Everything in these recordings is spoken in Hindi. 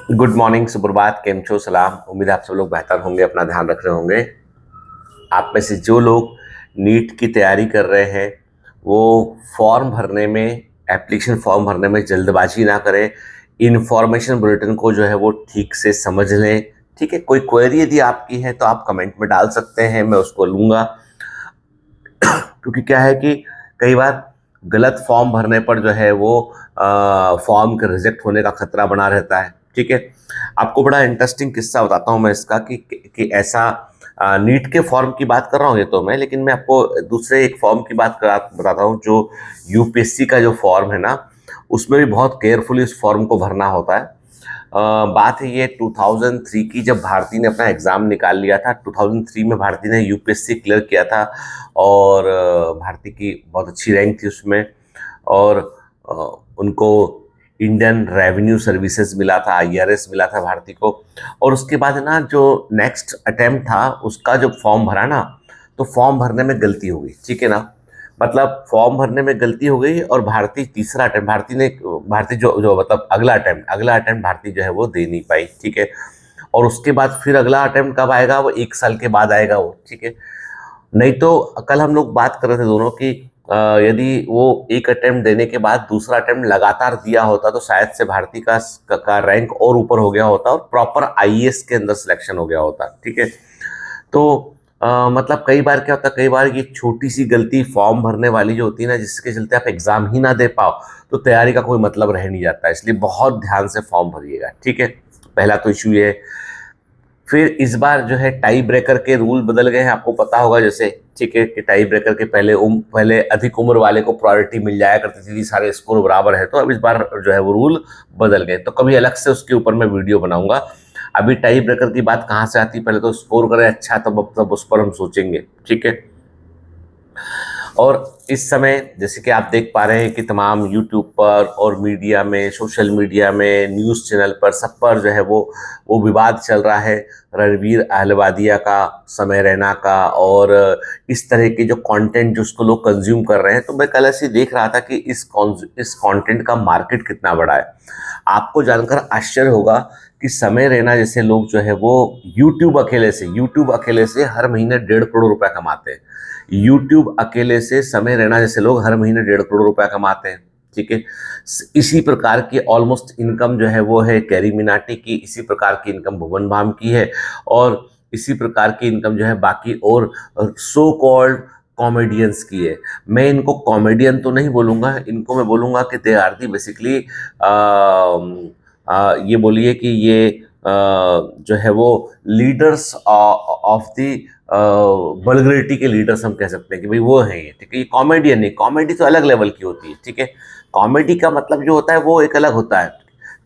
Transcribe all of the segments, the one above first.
गुड मॉर्निंग, सुप्रभात, केम छो, सलाम। उम्मीद है आप सब लोग बेहतर होंगे, अपना ध्यान रख रहे होंगे। आप में से जो लोग नीट की तैयारी कर रहे हैं वो फॉर्म भरने में, एप्लीकेशन फॉर्म भरने में जल्दबाजी ना करें। इन्फॉर्मेशन बुलेटिन को जो है वो ठीक से समझ लें। ठीक है, कोई क्वेरी यदि आपकी है तो आप कमेंट में डाल सकते हैं, मैं उसको लूँगा। क्योंकि क्या है कि कई बार गलत फॉर्म भरने पर जो है वो फॉर्म के रिजेक्ट होने का खतरा बना रहता है। ठीक है, आपको बड़ा इंटरेस्टिंग किस्सा बताता हूँ मैं इसका कि ऐसा नीट के फॉर्म की बात कर रहा हूँ ये तो मैं, लेकिन मैं आपको दूसरे एक फॉर्म की बात बताता हूँ जो यूपीएससी का जो फॉर्म है ना, उसमें भी बहुत केयरफुली इस फॉर्म को भरना होता है। बात है ये 2003 की, जब भारती ने अपना एग्ज़ाम निकाल लिया था। 2003 में भारती ने यूपीएससी क्लियर किया था और भारती की बहुत अच्छी रैंक थी उसमें। और अ, उनको इंडियन रेवेन्यू सर्विसेज मिला था, आईआरएस मिला था भारती को। और उसके बाद ना जो नेक्स्ट अटेम्प्ट था उसका जब फॉर्म भरा ना, तो फॉर्म भरने में गलती हो गई। ठीक है ना, मतलब फॉर्म भरने में गलती हो गई और भारती तीसरा अटेम्प्ट, भारती जो जो मतलब अगला अटेम्प्ट भारती जो है वो दे नहीं पाई। ठीक है, और उसके बाद फिर अगला अटेम्प्ट कब आएगा, वो 1 साल के बाद आएगा वो। ठीक है, नहीं तो कल हम लोग बात कर रहे थे दोनों की, यदि वो एक अटेम्प्ट देने के बाद दूसरा अटेम्प्ट लगातार दिया होता तो शायद से भारती का रैंक और ऊपर हो गया होता और प्रॉपर आईएएस के अंदर सिलेक्शन हो गया होता। ठीक है, तो मतलब कई बार क्या होता है, कई बार ये छोटी सी गलती फॉर्म भरने वाली जो होती है ना, जिसके चलते आप एग्जाम ही ना दे पाओ, तो तैयारी का कोई मतलब रह नहीं जाता है। इसलिए बहुत ध्यान से फॉर्म भरिएगा। ठीक है, पहला तो इशू ये है। फिर इस बार जो है टाई ब्रेकर के रूल बदल गए हैं, आपको पता होगा जैसे। ठीक है, कि टाई ब्रेकर के पहले अधिक उम्र वाले को प्रायोरिटी मिल जाया करती थी, सारे स्कोर बराबर है। तो अब इस बार जो है वो रूल बदल गए, तो कभी अलग से उसके ऊपर मैं वीडियो बनाऊंगा। अभी टाई ब्रेकर की बात कहाँ से आती है, पहले तो स्कोर करें अच्छा, तब उस पर हम सोचेंगे। ठीक है, और इस समय जैसे कि आप देख पा रहे हैं कि तमाम यूट्यूब पर और मीडिया में, सोशल मीडिया में, न्यूज़ चैनल पर, सब पर जो है वो विवाद चल रहा है रणवीर अहलवादिया का, समय रैना का, और इस तरह के जो कंटेंट जो उसको लोग कंज्यूम कर रहे हैं। तो मैं कल ऐसे देख रहा था कि इस कंटेंट का मार्केट कितना बड़ा है। आपको जानकर आश्चर्य होगा कि समय रैना जैसे लोग जो है वो यूट्यूब अकेले से हर महीने 1.5 करोड़ रुपया कमाते हैं। यूट्यूब अकेले से समय रैना जैसे लोग हर महीने 1.5 करोड़ रुपया कमाते हैं। ठीक है, इसी प्रकार की ऑलमोस्ट इनकम जो है वो है कैरी मिनाटी की, इसी प्रकार की इनकम भुवन बाम की है, और इसी प्रकार की इनकम जो है बाकी और सो कॉल्ड कॉमेडियंस की है। मैं इनको कॉमेडियन तो नहीं बोलूँगा, इनको मैं बोलूँगा कि दे आर दी बेसिकली, ये बोलिए कि ये जो है वो लीडर्स ऑफ दी वल्गरिटी के लीडर्स हम कह सकते हैं कि भाई वो हैं ये। ठीक है, ये कॉमेडियन नहीं, कॉमेडी तो अलग लेवल की होती है। ठीक है, कॉमेडी का मतलब जो होता है वो एक अलग होता है।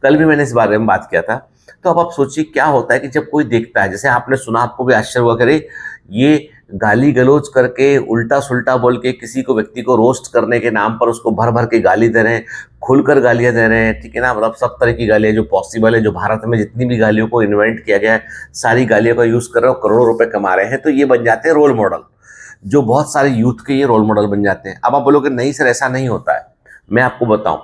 कल भी मैंने इस बारे में बात किया था। तो अब आप सोचिए क्या होता है कि जब कोई देखता है, जैसे आपने सुना, आपको भी आश्चर्य हुआ, करे ये गाली गलौज करके, उल्टा सुल्टा बोल के किसी को, व्यक्ति को रोस्ट करने के नाम पर उसको भर भर के गाली दे रहे हैं, खुलकर गालियां दे रहे हैं। ठीक है ना, मतलब सब तरह की गालियां जो पॉसिबल है, जो भारत में जितनी भी गालियों को इन्वेंट किया गया है, सारी गालियों का यूज कर रहे हो, करोड़ों रुपए कमा रहे हैं। तो ये बन जाते हैं रोल मॉडल, जो बहुत सारे यूथ के ये रोल मॉडल बन जाते हैं। अब आप बोलोगे नहीं सर ऐसा नहीं होता है। मैं आपको बताऊं,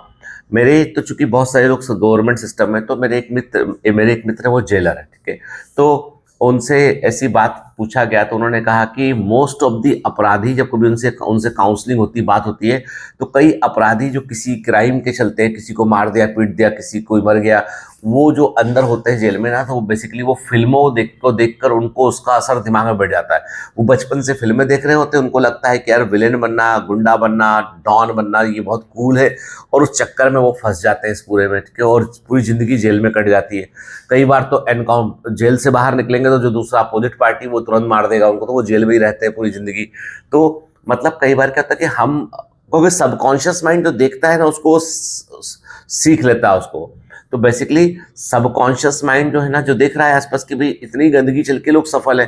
मेरे तो चूंकि बहुत सारे लोग गवर्नमेंट सिस्टम में, तो मेरे एक मित्र है, वो जेलर है। ठीक है, तो उनसे ऐसी बात पूछा गया तो उन्होंने कहा कि मोस्ट ऑफ दी अपराधी, जब कभी उनसे उनसे काउंसलिंग होती, बात होती है, तो कई अपराधी जो किसी क्राइम के चलते, किसी को मार दिया, पीट दिया, किसी कोई मर गया, वो जो अंदर होते हैं जेल में ना, तो वो बेसिकली वो फिल्मों देखकर उनको उसका असर दिमाग में बैठ जाता है। वो बचपन से फिल्में देख रहे होते हैं, उनको लगता है कि यार विलेन बनना, गुंडा बनना, डॉन बनना ये बहुत कूल है, और उस चक्कर में वो फंस जाते हैं इस पूरे में। ठीक है, और पूरी जिंदगी जेल में कट जाती है। कई बार तो एनकाउंटर, जेल से बाहर निकलेंगे तो जो दूसरा अपोजिट पार्टी वो तुरंत मार देगा उनको, तो वो जेल में ही रहते हैं पूरी जिंदगी। तो मतलब कई बार क्या होता है कि हम, क्योंकि सबकॉन्शियस माइंड जो देखता है ना उसको सीख लेता है उसको। तो बेसिकली सबकॉन्शियस माइंड जो है ना, जो देख रहा है आसपास की भाई इतनी गंदगी चल के लोग सफल है।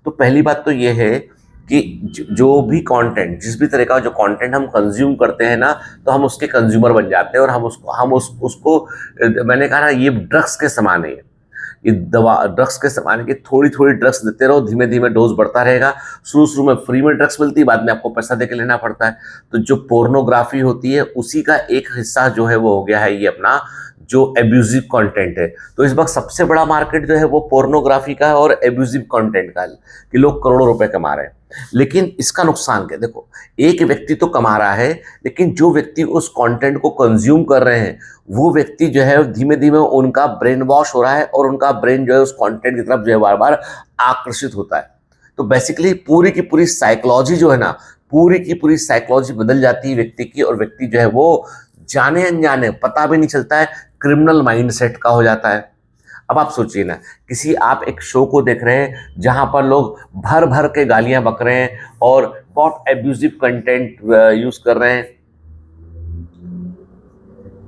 तो पहली बात तो ये है कि जो भी कंटेंट, जिस भी तरह का जो कंटेंट हम कंज्यूम करते हैं ना, तो हम उसके कंज्यूमर बन जाते हैं, और हम उसको मैंने कहा ना, ये ड्रग्स के समान है। ये दवा ड्रग्स के समान है कि थोड़ी थोड़ी ड्रग्स देते रहो, धीमे धीमे डोज बढ़ता रहेगा। शुरू शुरू में फ्री में ड्रग्स मिलती है, बाद में आपको पैसा दे के लेना पड़ता है। तो जो पोर्नोग्राफी होती है उसी का एक हिस्सा जो है वो हो गया है ये अपना जो एब्यूजिव कंटेंट है। तो इस वक्त सबसे बड़ा मार्केट जो है वो पोर्नोग्राफी का है और एब्यूजिव कंटेंट का है कि लोग करोड़ों रुपए कमा रहे हैं। लेकिन इसका नुकसान क्या, देखो एक व्यक्ति तो कमा रहा है, लेकिन जो व्यक्ति उस कंटेंट को कंज्यूम कर रहे हैं वो व्यक्ति जो है धीमे धीमे उनका ब्रेन वॉश हो रहा है और उनका ब्रेन जो है उस कंटेंट की तरफ जो है बार बार आकर्षित होता है। तो बेसिकली पूरी की पूरी साइकोलॉजी जो है ना, पूरी की पूरी साइकोलॉजी बदल जाती है व्यक्ति की, और व्यक्ति जो है वो जाने अनजाने पता भी नहीं चलता है क्रिमिनल माइंडसेट का हो जाता है। अब आप सोचिए ना, किसी आप एक शो को देख रहे हैं जहां पर लोग भर भर के गालियां बक रहे हैं और बहुत एब्यूजिव कंटेंट यूज कर रहे हैं,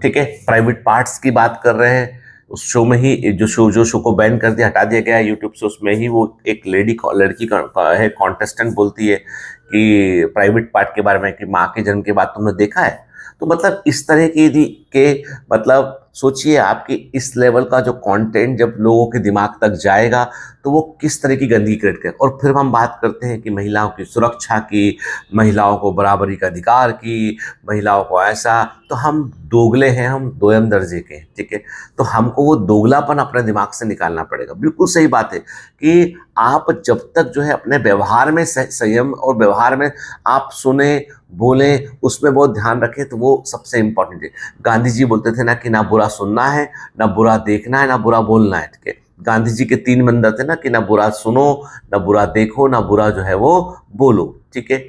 ठीक है, प्राइवेट पार्ट्स की बात कर रहे हैं। उस शो में ही जो शो को बैन कर दिया, हटा दिया गया है यूट्यूब से, उसमें ही वो एक लड़की है कॉन्टेस्टेंट बोलती है कि प्राइवेट पार्ट के बारे में कि माँ के जन्म के बाद तुमने देखा है। तो मतलब इस तरह के मतलब सोचिए आपके इस लेवल का जो कंटेंट जब लोगों के दिमाग तक जाएगा तो वो किस तरह की गंदगी क्रिएट करे। और फिर हम बात करते हैं कि महिलाओं की सुरक्षा की, महिलाओं को बराबरी का अधिकार की, महिलाओं को ऐसा, तो हम दोगले हैं, हम दोयम दर्जे के हैं, ठीक है। तो हमको वो दोगलापन अपने दिमाग से निकालना पड़ेगा। बिल्कुल सही बात है कि आप जब तक जो है अपने व्यवहार में संयम और व्यवहार में आप सुने बोलें, उसमें बहुत ध्यान रखें, तो वो सबसे इंपॉर्टेंट है। गांधी जी बोलते थे ना कि ना बुरा सुनना है, ना बुरा देखना है, ना बुरा बोलना है, ठीक है। गांधी जी के 3 मंत्र थे ना कि ना बुरा सुनो, ना बुरा देखो, ना बुरा जो है वो बोलो, ठीक है।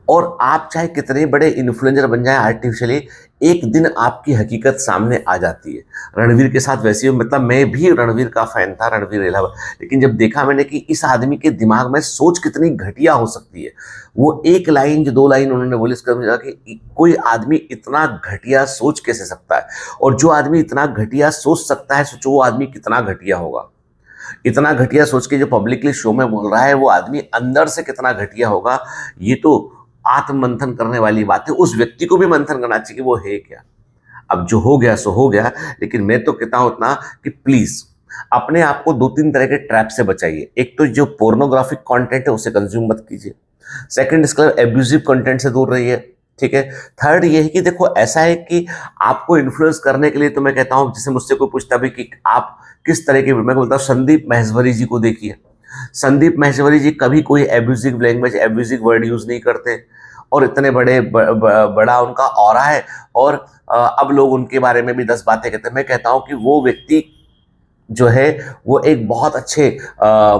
और आप चाहे कितने बड़े इन्फ्लुएंसर बन जाएं आर्टिफिशियली, एक दिन आपकी हकीकत सामने आ जाती है। रणवीर के साथ वैसे ही, मतलब मैं भी रणवीर का फैन था, रणवीर रेलावा, लेकिन जब देखा मैंने कि इस आदमी के दिमाग में सोच कितनी घटिया हो सकती है, वो एक लाइन जो 2 लाइन उन्होंने बोली, इसका मुझे लगा कि कोई आदमी इतना घटिया सोच कैसे सकता है। और जो आदमी इतना घटिया सोच सकता है, सोचो वो आदमी कितना घटिया होगा। इतना घटिया सोच के जो पब्लिकली शो में बोल रहा है वो आदमी अंदर से कितना घटिया होगा, ये तो आत्म मंथन करने वाली बात है। उस व्यक्ति को भी मंथन करना चाहिए कि वो है क्या। अब जो हो गया सो हो गया, लेकिन मैं तो कहता हूं उतना कि प्लीज अपने आप को 2-3 तरह के ट्रैप से बचाइए। एक तो जो पोर्नोग्राफिक कंटेंट है उसे कंज्यूम मत कीजिए। सेकंड, इसका एब्यूजिव कंटेंट से दूर रहिए, ठीक है। थर्ड ये है कि देखो ऐसा है कि आपको इन्फ्लुएंस करने के लिए तो मैं कहता हूं, जैसे मुझसे कोई पूछता भी कि आप किस तरह के, मैं बोलता हूं संदीप माहेश्वरी जी को देखिए। संदीप माहेश्वरी जी कभी कोई abusive language, abusive word use नहीं करते, और इतने बड़ा उनका ऑरा है, और अब लोग उनके बारे में भी 10 बातें कहते हैं। मैं कहता हूं कि वो व्यक्ति जो है वो एक बहुत अच्छे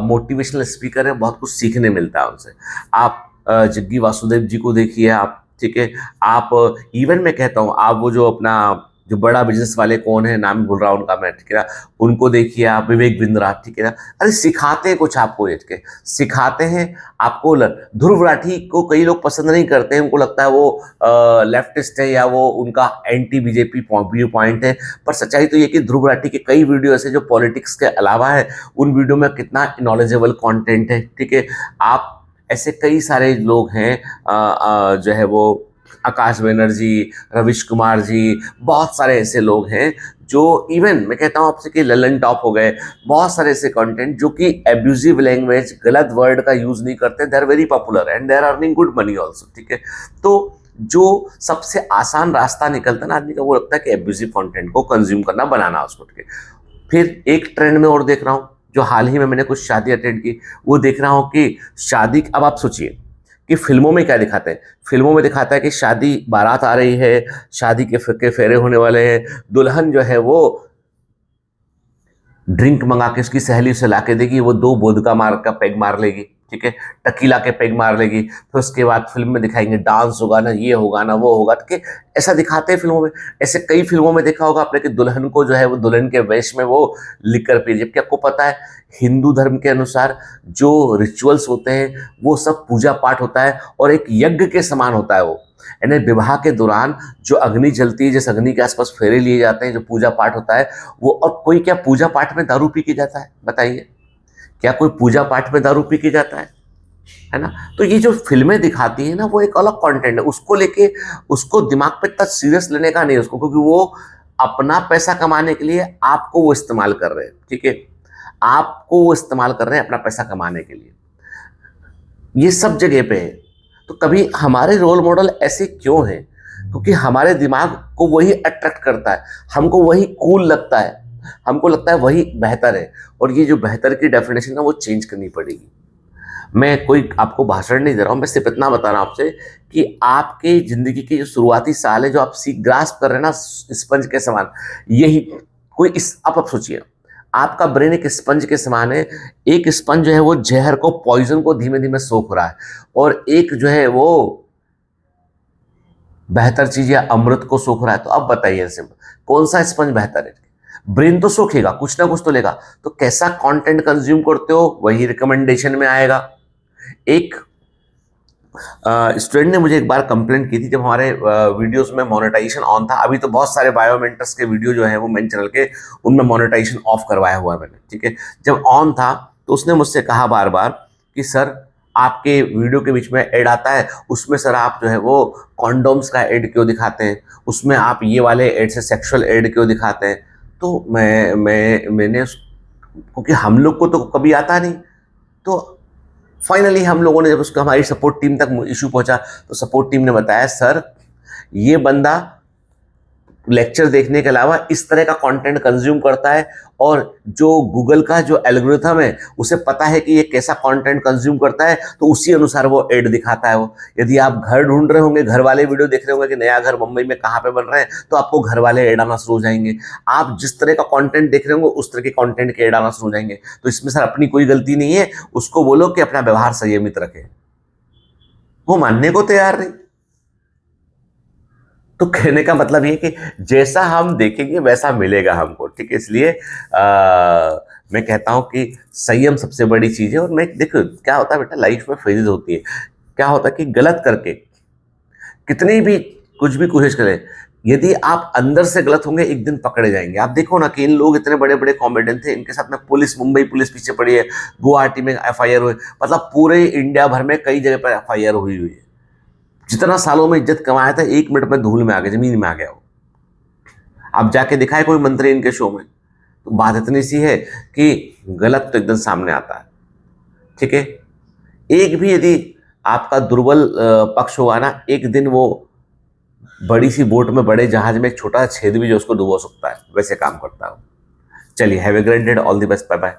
मोटिवेशनल स्पीकर है, बहुत कुछ सीखने मिलता है उनसे। आप जग्गी वासुदेव जी को देखिए आप, ठीक है। आप इवन मैं कहता हूँ आप वो जो अपना जो बड़ा बिजनेस वाले कौन है, नाम भूल रहा हूँ उनका मैं, ठीक है ना, उनको देखिए आप, विवेक बिंद्रा, ठीक है ना। अरे सिखाते हैं कुछ आपको, ये के सिखाते हैं आपको। ध्रुव राठी को कई लोग पसंद नहीं करते हैं, उनको लगता है वो लेफ्टिस्ट है या वो उनका एंटी बीजेपी व्यू पॉइंट है। पर सच्चाई तो ये कि ध्रुव राठी के कई वीडियो ऐसे जो पॉलिटिक्स के अलावा है, उन वीडियो में कितना नॉलेजेबल कंटेंट है, ठीक है। आप ऐसे कई सारे लोग हैं जो है वो आकाश बनर्जी, रविश कुमार जी, बहुत सारे ऐसे लोग हैं जो, इवन मैं कहता हूँ आपसे कि ललन टॉप हो गए, बहुत सारे ऐसे कंटेंट जो कि एब्यूजिव लैंग्वेज, गलत वर्ड का यूज नहीं करते, they are very popular and they are earning good money also, ठीक है। तो जो सबसे आसान रास्ता निकलता है ना आदमी का, वो लगता है कि एब्यूजिव कंटेंट को कंज्यूम करना, बनाना उसको, ठीक है। फिर एक ट्रेंड में और देख रहा हूँ, जो हाल ही में मैंने कुछ शादी अटेंड की, वो देख रहा हूँ कि शादी, अब आप सोचिए कि फिल्मों में क्या दिखाते हैं। फिल्मों में दिखाता है कि शादी, बारात आ रही है, शादी के फेरे होने वाले हैं, दुल्हन जो है वो ड्रिंक मंगा के उसकी सहेली से ला के देगी, वो 2 वोदका मार का पेग मार लेगी, ठीक है, टकीला के पेग मार लेगी। फिर उसके बाद फिल्म में दिखाएंगे डांस होगा ना, ये होगा ना, वो होगा, ठीक है। ऐसा दिखाते हैं फिल्मों में। ऐसे कई फिल्मों में देखा होगा आपने कि दुल्हन को जो है वो दुल्हन के वेश में वो लिकर पी, जबकि आपको पता है हिंदू धर्म के अनुसार जो रिचुअल्स होते हैं वो सब पूजा पाठ होता है और एक यज्ञ के समान होता है वो। यानी विवाह के दौरान जो अग्नि जलती है, जिस अग्नि के आसपास फेरे लिए जाते हैं, जो पूजा पाठ होता है वो, और कोई क्या पूजा पाठ में दारू पी के जाता है, बताइए? क्या कोई पूजा पाठ में दारू पी के जाता है ना? तो ये जो फिल्में दिखाती है ना, वो एक अलग कंटेंट है, उसको लेके उसको दिमाग पे इतना सीरियस लेने का नहीं उसको, क्योंकि वो अपना पैसा कमाने के लिए आपको वो इस्तेमाल कर रहे हैं, ठीक है। आपको वो इस्तेमाल कर रहे हैं अपना पैसा कमाने के लिए, ये सब जगह पे है। तो कभी हमारे रोल मॉडल ऐसे क्यों हैं क्योंकि हमारे दिमाग को वही अट्रैक्ट करता है, हमको वही कूल लगता है, हमको लगता है वही बेहतर है। और ये जो बेहतर की डेफिनेशन है वो चेंज करनी पड़ेगी। मैं कोई आपको भाषण नहीं दे रहा हूँ, मैं सिर्फ इतना बता रहा हूँ आपसे कि आपके ज़िंदगी के जो शुरुआती साल है, जो आप ग्रास्प कर रहे हैं ना स्पंज के समान, यही कोई इस आप सोचिए, आपका ब्रेन एक स्पंज के समान है। एक स्पंज जो है वो जहर को, पॉइजन को धीमे धीमे सोख रहा है, और एक जो है वो बेहतर चीज या अमृत को सोख रहा है। तो अब बताइए सिंपल, कौन सा स्पंज बेहतर है? ब्रेन तो सोखेगा, कुछ ना कुछ तो लेगा। तो कैसा कंटेंट कंज्यूम करते हो वही रिकमेंडेशन में आएगा। एक स्टूडेंट ने मुझे एक बार कंप्लेंट की थी, जब हमारे वीडियोस में मोनेटाइजेशन ऑन था। अभी तो बहुत सारे बायोमेंटर्स के वीडियो जो है वो मेन चैनल के, उनमें मोनेटाइजेशन ऑफ करवाया हुआ है मैंने, ठीक है। जब ऑन था तो उसने मुझसे कहा बार बार कि सर आपके वीडियो के बीच में ऐड आता है, उसमें सर आप जो है वो कॉन्डोम्स का ऐड क्यों दिखाते हैं, उसमें आप ये वाले ऐड से सेक्सुअल ऐड क्यों दिखाते हैं। तो मैंने क्योंकि हम लोग को तो कभी आता नहीं, तो फाइनली हम लोगों ने जब उसका हमारी सपोर्ट टीम तक इशू पहुंचा, तो सपोर्ट टीम ने बताया सर ये बंदा लेक्चर देखने के अलावा इस तरह का कंटेंट कंज्यूम करता है, और जो गूगल का जो एल्गोरिथम है उसे पता है कि ये कैसा कंटेंट कंज्यूम करता है, तो उसी अनुसार वो ऐड दिखाता है। वो यदि आप घर ढूंढ रहे होंगे, घर वाले वीडियो देख रहे होंगे कि नया घर मुंबई में कहाँ पे बन रहे हैं, तो आपको घर वाले ऐड आना शुरू हो जाएंगे। आप जिस तरह का कंटेंट देख रहे होंगे उस तरह के कंटेंट के ऐड आना शुरू हो जाएंगे। तो इसमें सर अपनी कोई गलती नहीं है, उसको बोलो कि अपना व्यवहार संयमित रखे। वो मानने को तैयार नहीं। तो कहने का मतलब ये कि जैसा हम देखेंगे वैसा मिलेगा हमको, ठीक है। इसलिए मैं कहता हूं कि संयम सबसे बड़ी चीज है। और मैं देखो क्या होता है बेटा, लाइफ में फेजेस होती है। क्या होता है कि गलत करके कितनी भी कुछ भी कोशिश करें, यदि आप अंदर से गलत होंगे एक दिन पकड़े जाएंगे। आप देखो ना कि इन लोग इतने बड़े बड़े कॉमेडियन थे, इनके साथ में पुलिस, मुंबई पुलिस पीछे पड़ी है, गुवाहाटी में एफआईआर हुई, मतलब पूरे इंडिया भर में कई जगह पर एफआईआर हुई हुई है। जितना सालों में इज्जत कमाया था, 1 मिनट में धूल में आ गया, जमीन में आ गया वो। आप जाके दिखाए कोई मंत्री इनके शो में। तो बात इतनी सी है कि गलत तो एकदम सामने आता है, ठीक है। एक भी यदि आपका दुर्बल पक्ष होगा ना, एक दिन वो बड़ी सी बोट में, बड़े जहाज में एक छोटा छेद भी जो उसको डुबो सकता है, वैसे काम करता है। चलिए, have a great day, all the best, bye bye.